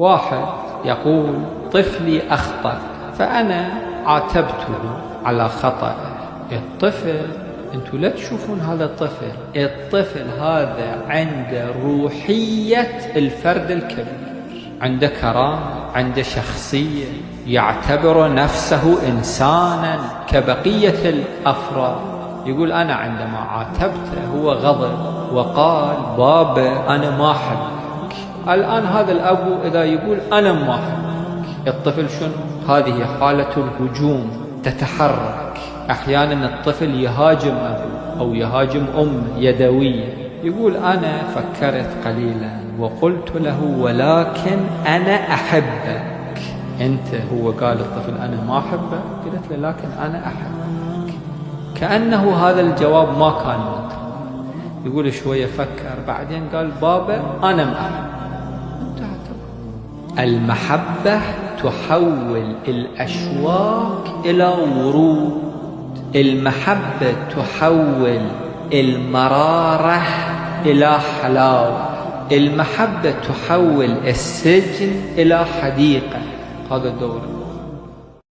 واحد يقول طفلي أخطأ فأنا عاتبته على خطأه. الطفل أنتوا لا تشوفون هذا الطفل هذا عنده روحية الفرد الكبير، عنده كرامة، عنده شخصية، يعتبر نفسه إنسانا كبقية الأفراد. يقول أنا عندما عاتبته هو غضب وقال بابا أنا ما أحبك. الآن هذا الأب إذا يقول أنا ما أحبك، الطفل شنو؟ هذه حالة الهجوم تتحرك. أحيانا الطفل يهاجم أبوه أو يهاجم أمه يدويا. يقول أنا فكرت قليلا وقلت له ولكن أنا أحبك. هو قال الطفل أنا ما أحبك، قلت له لكن أنا أحبك. كأنه هذا الجواب ما كان منطقي. يقول شوية فكر بعدين قال بابا أنا ما أحبك. المحبة تحول الأشواك إلى ورود، المحبة تحول المرارة إلى حلاوة، المحبة تحول السجن إلى حديقة. هذا دور